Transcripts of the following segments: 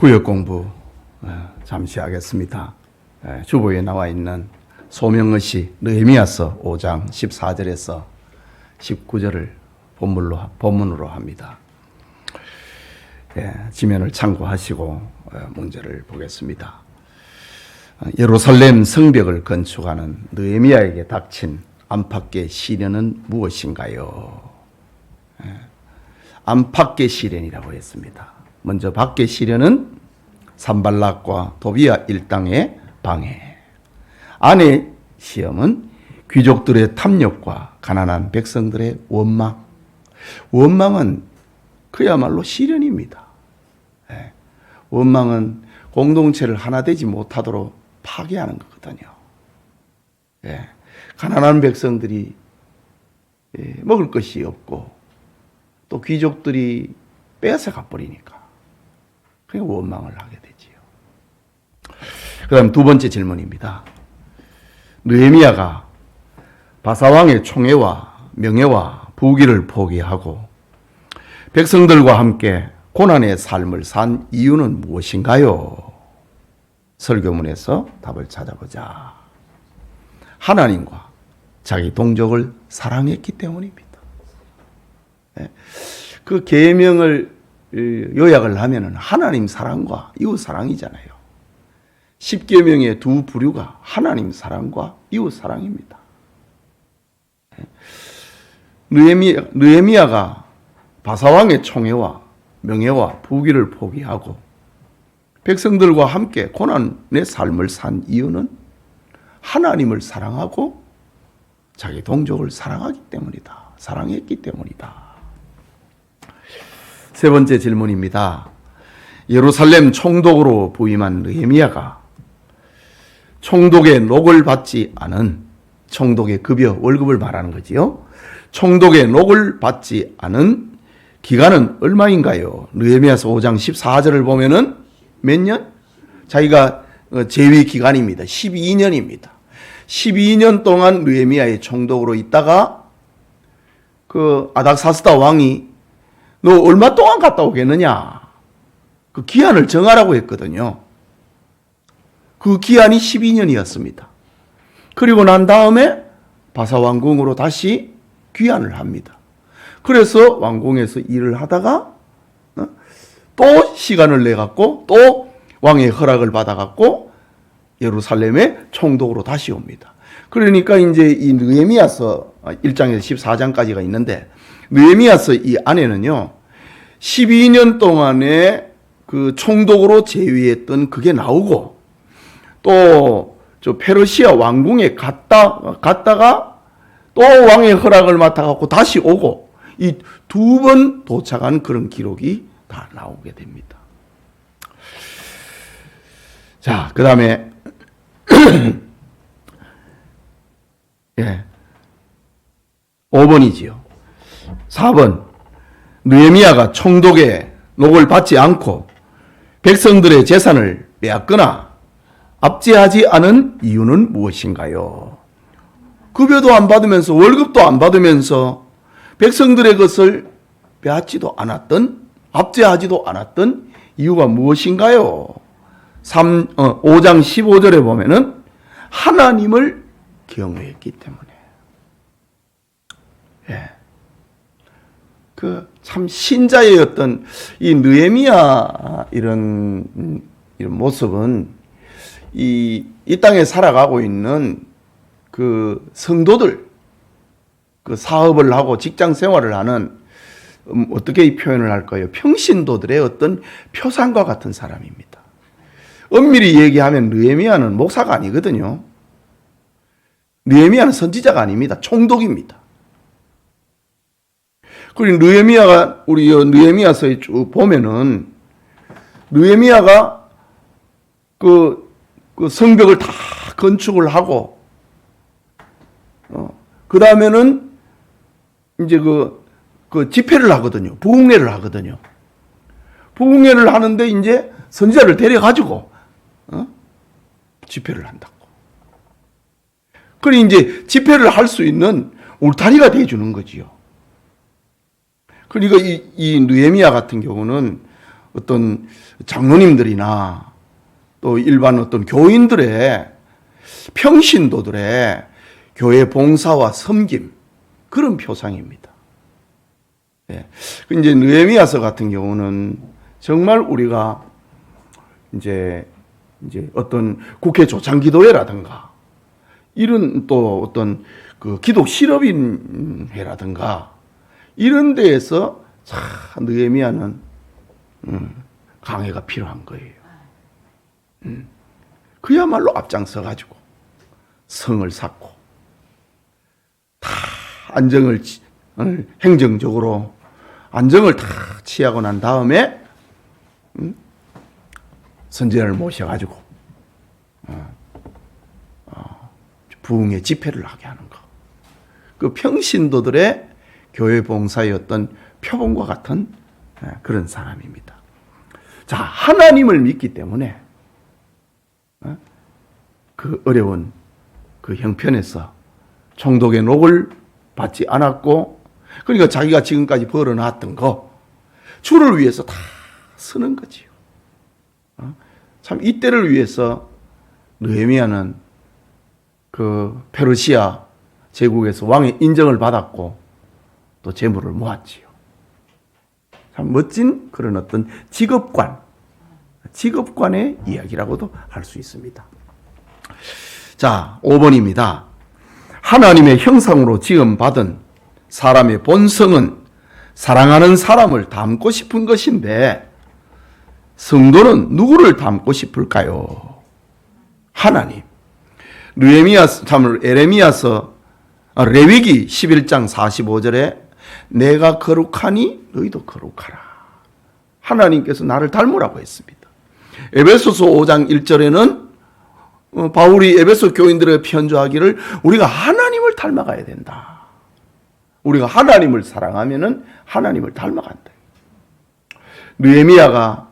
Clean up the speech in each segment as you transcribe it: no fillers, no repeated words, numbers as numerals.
구역 공부 잠시 하겠습니다. 주보에 나와 있는 소명의시 느헤미야서 5장 14절에서 19절을 본문으로 합니다. 지면을 참고하시고 문제를 보겠습니다. 예루살렘 성벽을 건축하는 느헤미야에게 닥친 안팎의 시련은 무엇인가요? 안팎의 시련이라고 했습니다. 먼저 밖의 시련은 산발락과 도비야 일당의 방해, 안의 시험은 귀족들의 탐욕과 가난한 백성들의 원망. 원망은 그야말로 시련입니다. 원망은 공동체를 하나 되지 못하도록 파괴하는 거거든요. 가난한 백성들이 먹을 것이 없고 또 귀족들이 빼앗아가 버리니까 그냥 원망을 하게 되지요. 그 다음 두 번째 질문입니다. 느헤미야가 바사왕의 총애와 명예와 부귀를 포기하고 백성들과 함께 고난의 삶을 산 이유는 무엇인가요? 설교문에서 답을 찾아보자. 하나님과 자기 동족을 사랑했기 때문입니다. 그 계명을 요약을 하면은 하나님 사랑과 이웃 사랑이잖아요. 10계명의 두 부류가 하나님 사랑과 이웃 사랑입니다. 느헤미야가 바사왕의 총애와 명예와 부귀를 포기하고 백성들과 함께 고난의 삶을 산 이유는 하나님을 사랑하고 자기 동족을 사랑했기 때문이다. 세 번째 질문입니다. 예루살렘 총독으로 부임한 느헤미야가 총독의 녹을 받지 않은, 총독의 급여, 월급을 말하는 거지요. 총독의 녹을 받지 않은 기간은 얼마인가요? 느헤미야서 5장 14절을 보면은 몇 년? 자기가 재위 기간입니다. 12년입니다. 12년 동안 느헤미야의 총독으로 있다가 그 아닥사스다 왕이 너 얼마 동안 갔다 오겠느냐? 그 기한을 정하라고 했거든요. 그 기한이 12년이었습니다. 그리고 난 다음에 바사 왕궁으로 다시 귀환을 합니다. 그래서 왕궁에서 일을 하다가 또 시간을 내 갖고 또 왕의 허락을 받아 갖고 예루살렘의 총독으로 다시 옵니다. 그러니까 이제 이 느헤미야서 1장에서 14장까지가 있는데 느헤미야서 이 안에는요 12년 동안에 그 총독으로 재위했던 그게 나오고 또 저 페르시아 왕궁에 갔다가 또 왕의 허락을 맡아갖고 다시 오고 이 두 번 도착한 그런 기록이 다 나오게 됩니다. 자, 그 다음에 5번이지요. 4번. 느헤미야가 총독의 녹을 받지 않고 백성들의 재산을 빼앗거나 압제하지 않은 이유는 무엇인가요? 급여도 안 받으면서 월급도 안 받으면서 백성들의 것을 빼앗지도 않았던, 압제하지도 않았던 이유가 무엇인가요? 5장 15절에 보면은 하나님을 경외했기 때문에. 참 신자의 어떤 이 느헤미야 이런 모습은 이 땅에 살아가고 있는 그 성도들, 그 사업을 하고 직장 생활을 하는 어떻게 표현을 할까요? 평신도들의 어떤 표상과 같은 사람입니다. 엄밀히 얘기하면 느헤미야는 목사가 아니거든요. 느헤미야는 선지자가 아닙니다. 총독입니다. 그리고 느헤미야가 우리 느헤미야서에 쭉 보면은 느헤미야가 그 성벽을 다 건축을 하고 그 다음에는 이제 그 집회를 하거든요. 부흥회를 하거든요. 부흥회를 하는데 이제 선지자를 데려가지고 집회를 한다고. 그리고 이제 집회를 할 수 있는 울타리가 돼주는 거지요. 그러니까 이 느헤미야 같은 경우는 어떤 장로님들이나 또 일반 어떤 교인들의 평신도들의 교회 봉사와 섬김, 그런 표상입니다. 예. 이제 느헤미야서 같은 경우는 정말 우리가 이제 어떤 국회 조창기도회라든가 이런 또 어떤 그 기독 실업인회라든가 이런 데에서 느헤미야는 강해가 필요한 거예요. 그야말로 앞장서 가지고 성을 쌓고 다 안정을 행정적으로 안정을 다 취하고 난 다음에 선지자를 모셔가지고 부흥의 집회를 하게 하는 것. 그 평신도들의 교회 봉사의 어떤 표본과 같은 그런 사람입니다. 자, 하나님을 믿기 때문에 그 어려운 그 형편에서 총독의 녹을 받지 않았고, 그러니까 자기가 지금까지 벌어놨던 거 주를 위해서 다 쓰는 거지요. 참 이때를 위해서 느헤미야는 그 페르시아 제국에서 왕의 인정을 받았고 또 재물을 모았지요. 참 멋진 그런 어떤 직업관의 이야기라고도 할 수 있습니다. 자, 5번입니다. 하나님의 형상으로 지음받은 사람의 본성은 사랑하는 사람을 닮고 싶은 것인데 성도는 누구를 닮고 싶을까요? 하나님. 에레미야서 레위기 11장 45절에 내가 거룩하니 너희도 거룩하라. 하나님께서 나를 닮으라고 했습니다. 에베소서 5장 1절에는 바울이 에베소 교인들에 편조하기를 우리가 하나님을 닮아가야 된다. 우리가 하나님을 사랑하면은 하나님을 닮아간다. 느헤미야가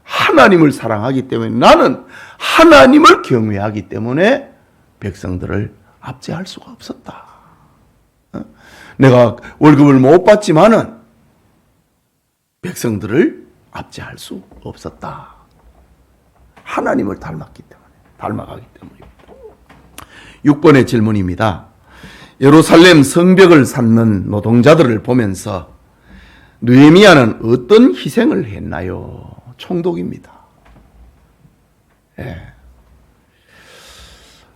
하나님을 사랑하기 때문에 나는 하나님을 경외하기 때문에 백성들을 압제할 수가 없었다. 내가 월급을 못 받지만은 백성들을 압제할 수 없었다. 하나님을 닮아가기 때문입니다. 6번의 질문입니다. 예루살렘 성벽을 쌓는 노동자들을 보면서 느헤미야는 어떤 희생을 했나요? 총독입니다. 예.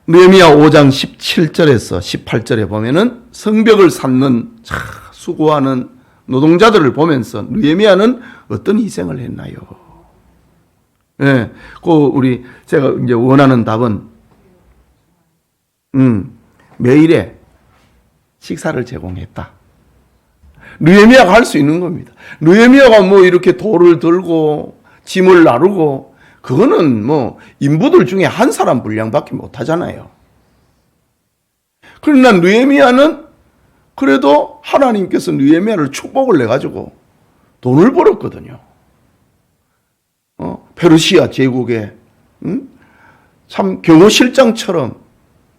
느헤미야 5장 17절에서 18절에 보면은 성벽을 쌓는 수고하는 노동자들을 보면서 느헤미야는 어떤 희생을 했나요? 예. 제가 이제 원하는 답은 매일에 식사를 제공했다. 느헤미야가 할 수 있는 겁니다. 느헤미야가 뭐 이렇게 돌을 들고 짐을 나르고 그거는 뭐 인부들 중에 한 사람 분량밖에 못 하잖아요. 그러나 느헤미야는 그래도 하나님께서 느헤미야를 축복을 내가지고 돈을 벌었거든요. 페르시아 제국에 참 경호실장처럼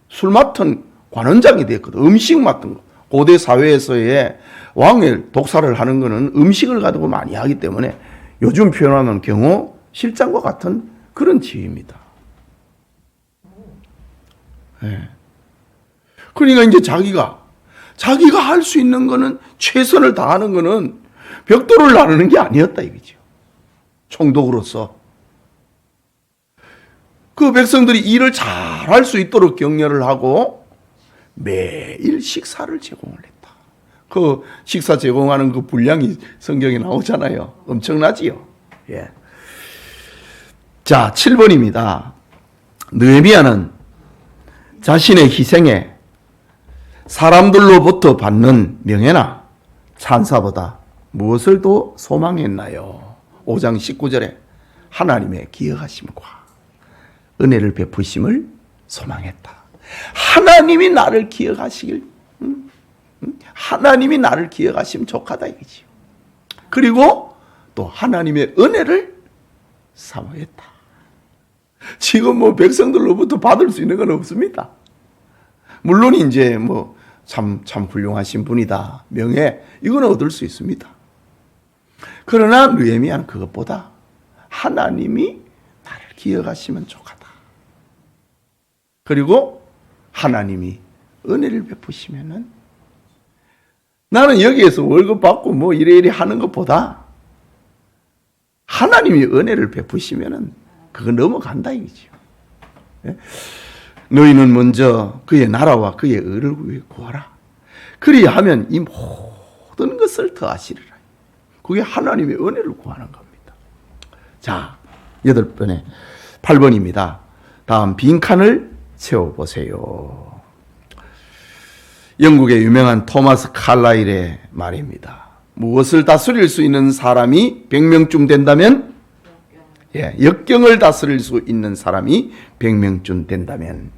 술 맡은 관원장이 됐거든. 음식 맡은 거. 고대 사회에서의 왕의 독사를 하는 거는 음식을 가지고 많이 하기 때문에 요즘 표현하면 경호실장과 같은 그런 지위입니다. 네. 그러니까 이제 자기가 할 수 있는 거는 최선을 다하는 거는 벽돌을 나르는 게 아니었다 이거죠. 총독으로서. 그 백성들이 일을 잘 할 수 있도록 격려를 하고 매일 식사를 제공을 했다. 그 식사 제공하는 그 분량이 성경에 나오잖아요. 엄청나지요. 예. 자, 7번입니다. 느헤미야는 자신의 희생에 사람들로부터 받는 명예나 찬사보다 무엇을 더 소망했나요? 5장 19절에 하나님의 기억하심과 은혜를 베푸심을 소망했다. 하나님이 나를 기억하시길, 하나님이 나를 기억하시면 족하다 이거지요. 그리고 또 하나님의 은혜를 사모했다. 지금 뭐 백성들로부터 받을 수 있는 건 없습니다. 물론 이제 뭐 참 훌륭하신 분이다, 명예 이거는 얻을 수 있습니다. 그러나 느헤미야는 그것보다 하나님이 나를 기억하시면 족하다. 그리고 하나님이 은혜를 베푸시면은 나는 여기에서 월급 받고 뭐 이래이래 하는 것보다 하나님이 은혜를 베푸시면은 그거 넘어간다 이거죠. 너희는 먼저 그의 나라와 그의 의를 구하라. 그리하면 이 모든 것을 더하시리라. 그게 하나님의 은혜를 구하는 겁니다. 자, 8번입니다. 다음 빈칸을 채워보세요. 영국의 유명한 토마스 칼라일의 말입니다. 무엇을 다스릴 수 있는 사람이 100명쯤 된다면? 역경을 다스릴 수 있는 사람이 100명쯤 된다면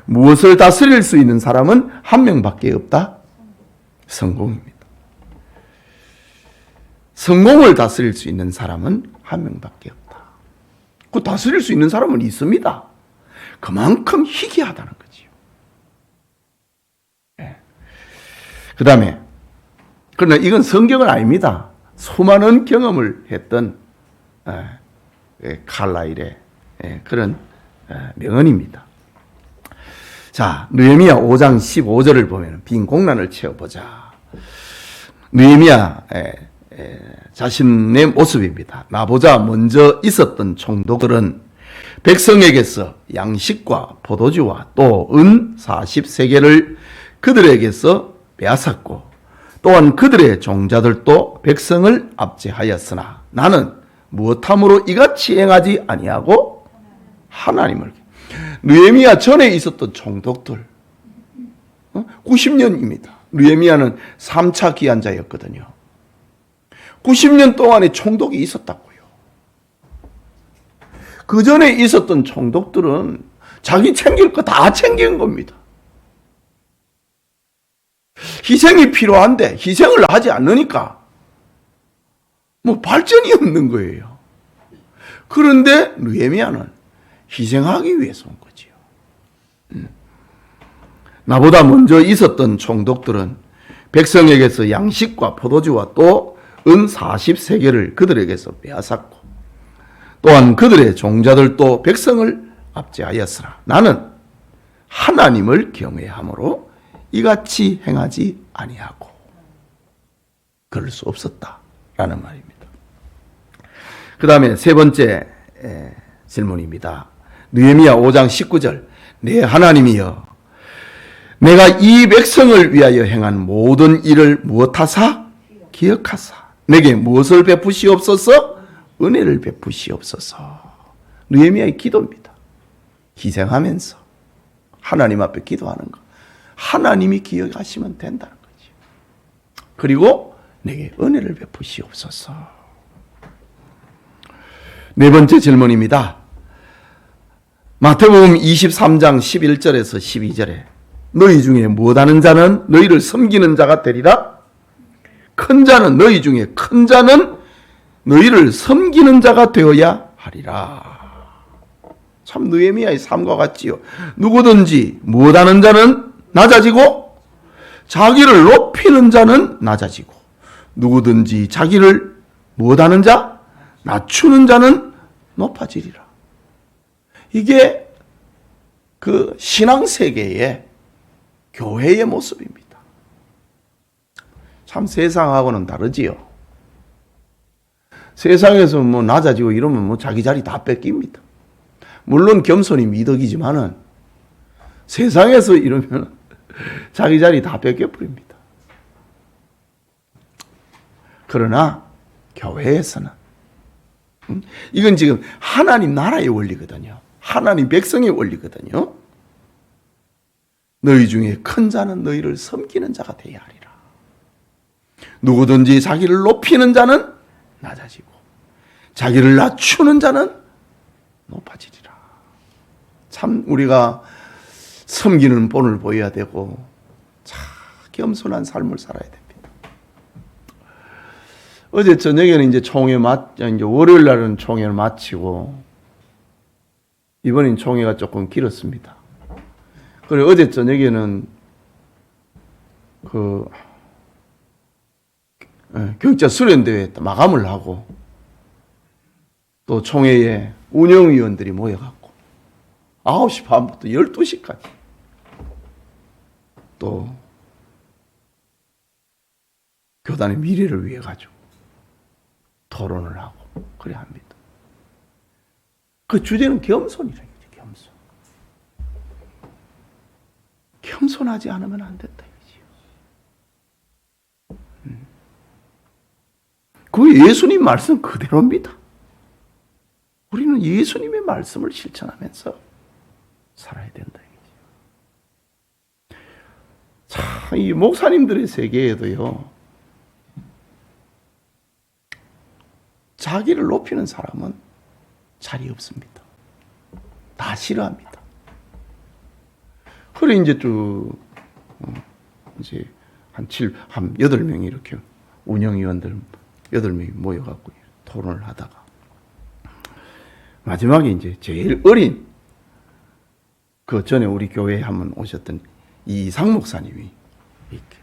무엇을 다스릴 수 있는 사람은 한 명밖에 없다? 성공입니다. 성공을 다스릴 수 있는 사람은 한 명밖에 없다. 그 다스릴 수 있는 사람은 있습니다. 그만큼 희귀하다는 거지요. 그 다음에 그러나 이건 성경은 아닙니다. 수많은 경험을 했던 칼라일의 그런 명언입니다. 자, 느헤미야 5장 15절을 보면 빈 공란을 채워보자. 느헤미야 자신의 모습입니다. 나보다 먼저 있었던 총독들은 백성에게서 양식과 포도주와 또 은 40세겔을 그들에게서 빼앗았고 또한 그들의 종자들도 백성을 압제하였으나 나는 무엇함으로 이같이 행하지 아니하고 하나님을. 느헤미야 전에 있었던 총독들 90년입니다. 느헤미야는 3차 기한자였거든요. 90년 동안에 총독이 있었다고요. 그 전에 있었던 총독들은 자기 챙길 거 다 챙긴 겁니다. 희생이 필요한데 희생을 하지 않으니까 뭐 발전이 없는 거예요. 그런데 느헤미야는 희생하기 위해서 온 거지요. 나보다 먼저 있었던 총독들은 백성에게서 양식과 포도주와 또 은 40세겔을 그들에게서 빼앗았고 또한 그들의 종자들도 백성을 압제하였으나 나는 하나님을 경외함으로 이같이 행하지 아니하고 그럴 수 없었다라는 말입니다. 그 다음에 세 번째 질문입니다. 느헤미야 5장 19절 내 하나님이여 내가 이 백성을 위하여 행한 모든 일을 무엇하사? 기억하사 내게 무엇을 베푸시옵소서? 은혜를 베푸시옵소서. 느헤미야의 기도입니다. 희생하면서 하나님 앞에 기도하는 것. 하나님이 기억하시면 된다는 거죠. 그리고 내게 은혜를 베푸시옵소서. 네 번째 질문입니다. 마태복음 23장 11절에서 12절에 너희 중에 못하는 자는 너희를 섬기는 자가 되리라. 큰 자는 너희 중에 큰 자는 너희를 섬기는 자가 되어야 하리라. 참 느헤미야의 삶과 같지요. 누구든지 못하는 자는 낮아지고 자기를 높이는 자는 낮아지고 누구든지 자기를 못하는 자 낮추는 자는 높아지리라. 이게 그 신앙세계의 교회의 모습입니다. 참 세상하고는 다르지요. 세상에서 뭐 낮아지고 이러면 뭐 자기 자리 다 뺏깁니다. 물론 겸손이 미덕이지만은 세상에서 이러면 자기 자리 다 뺏겨버립니다. 그러나 교회에서는 이건 지금 하나님 나라의 원리거든요. 하나님 백성의 원리거든요. 너희 중에 큰 자는 너희를 섬기는 자가 되어야 하리라. 누구든지 자기를 높이는 자는 낮아지고 자기를 낮추는 자는 높아지리라. 참 우리가 섬기는 본을 보여야 되고 참 겸손한 삶을 살아야 됩니다. 어제 저녁에는 이제 이제 월요일 날은 총회를 마치고 이번엔 총회가 조금 길었습니다. 그리고 어제 저녁에는 교육자 수련대회 마감을 하고 또 총회에 운영위원들이 모여갖고 9시 반부터 12시까지 또 교단의 미래를 위해 가지고 토론을 하고 그래 합니다. 그 주제는 겸손이라는 거죠. 겸손. 겸손하지 않으면 안 된다 이거지요. 그 예수님 말씀 그대로입니다. 우리는 예수님의 말씀을 실천하면서 살아야 된다 이거지요. 참, 이 목사님들의 세계에도요, 자기를 높이는 사람은 자리 없습니다. 다 싫어합니다. 그래, 이제 이제 한 8명이 이렇게 운영위원들 8명이 모여갖고 토론을 하다가 마지막에 이제 제일 어린 그 전에 우리 교회에 한번 오셨던 이상 목사님이 이렇게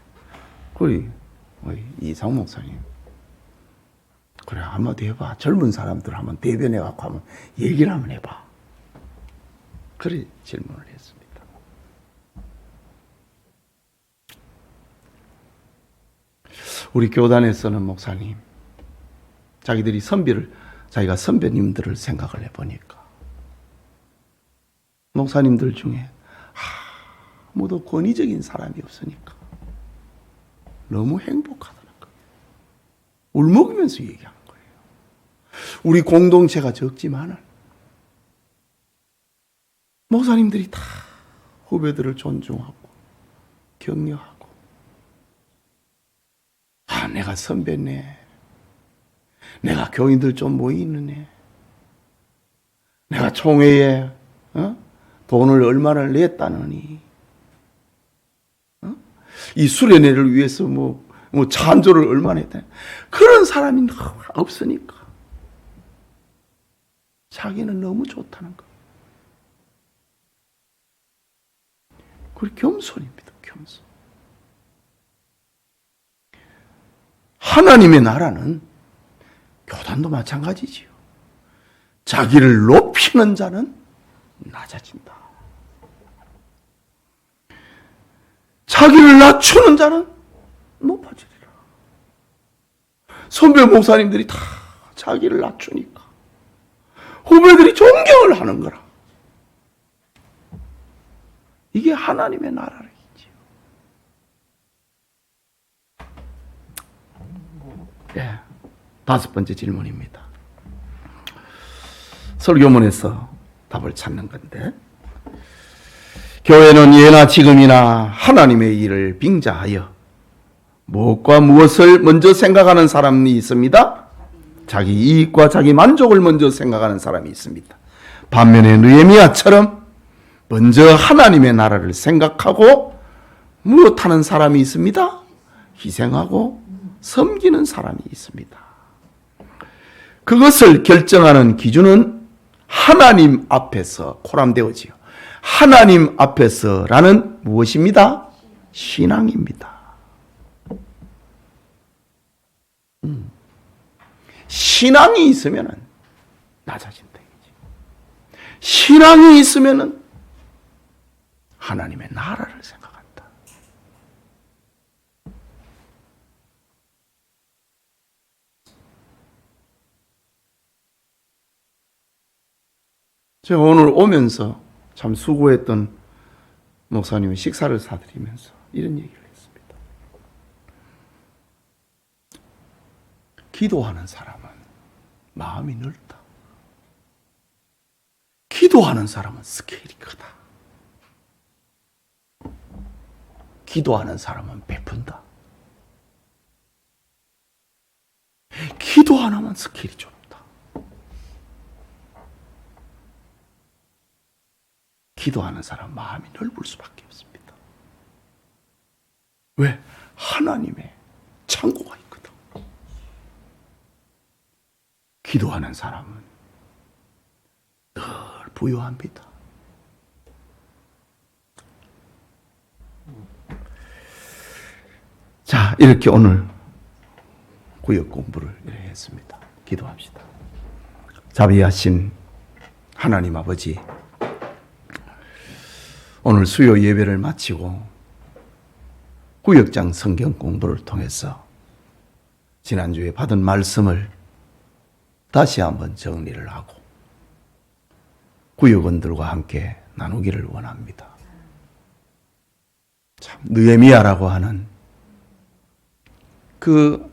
그래, 이상 목사님 그래 한마디 해봐. 젊은 사람들 한번 대변해갖고 한번 얘기를 한번 해봐. 그래 질문을 했습니다. 우리 교단에서는 목사님 자기들이 자기가 선배님들을 생각을 해보니까 목사님들 중에 아무도 권위적인 사람이 없으니까 너무 행복하다는 거예요. 울먹이면서 얘기하는 거예요. 우리 공동체가 적지만은 목사님들이 다 후배들을 존중하고 격려하고 내가 선배네. 내가 교인들 좀 모이는 애. 내가 총회에 돈을 얼마나 냈다느니. 이 수련회를 위해서 찬조를 얼마나 했다. 그런 사람이 없으니까. 자기는 너무 좋다는 거. 그리고 겸손입니다. 겸손. 하나님의 나라는 교단도 마찬가지지요. 자기를 높이는 자는 낮아진다. 자기를 낮추는 자는 높아지리라. 선배 목사님들이 다 자기를 낮추니까 후배들이 존경을 하는 거라. 이게 하나님의 나라이지요. 네, 5번째 질문입니다. 설교문에서 답을 찾는 건데, 교회는 예나 지금이나 하나님의 일을 빙자하여 무엇과 무엇을 먼저 생각하는 사람이 있습니다. 자기 이익과 자기 만족을 먼저 생각하는 사람이 있습니다. 반면에 느헤미야처럼 먼저 하나님의 나라를 생각하고 무엇하는 사람이 있습니다. 희생하고 섬기는 사람이 있습니다. 그것을 결정하는 기준은 하나님 앞에서 코람되어지요. 하나님 앞에서라는 무엇입니다? 신앙입니다. 신앙이 있으면 낮아진다. 신앙이 있으면 하나님의 나라를 생각한다. 제가 오늘 오면서 참 수고했던 목사님의 식사를 사드리면서 이런 얘기를 했습니다. 기도하는 사람은 마음이 넓다. 기도하는 사람은 스케일이 크다. 기도하는 사람은 베푼다. 기도하는 스케일이 좁다. 기도하는 사람 마음이 넓을 수밖에 없습니다. 왜? 하나님의 창고가 있거든. 기도하는 사람은 늘 부유합니다. 자, 이렇게 오늘 구역 공부를 했습니다. 기도합시다. 자비하신 하나님 아버지, 오늘 수요 예배를 마치고 구역장 성경 공부를 통해서 지난주에 받은 말씀을 다시 한번 정리를 하고 구역원들과 함께 나누기를 원합니다. 참, 느헤미야라고 하는 그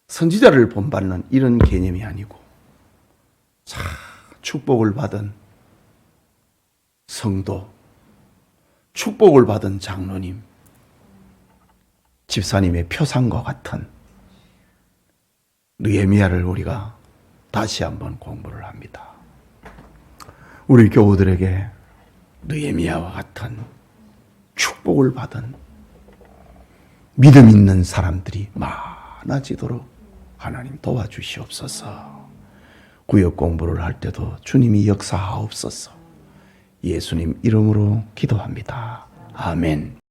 선지자를 본받는 이런 개념이 아니고 참 축복을 받은 성도, 축복을 받은 장로님, 집사님의 표상과 같은 느헤미야를 우리가 다시 한번 공부를 합니다. 우리 교우들에게 느헤미야와 같은 축복을 받은 믿음 있는 사람들이 많아지도록 하나님 도와주시옵소서. 구역 공부를 할 때도 주님이 역사하옵소서. 예수님 이름으로 기도합니다. 아멘.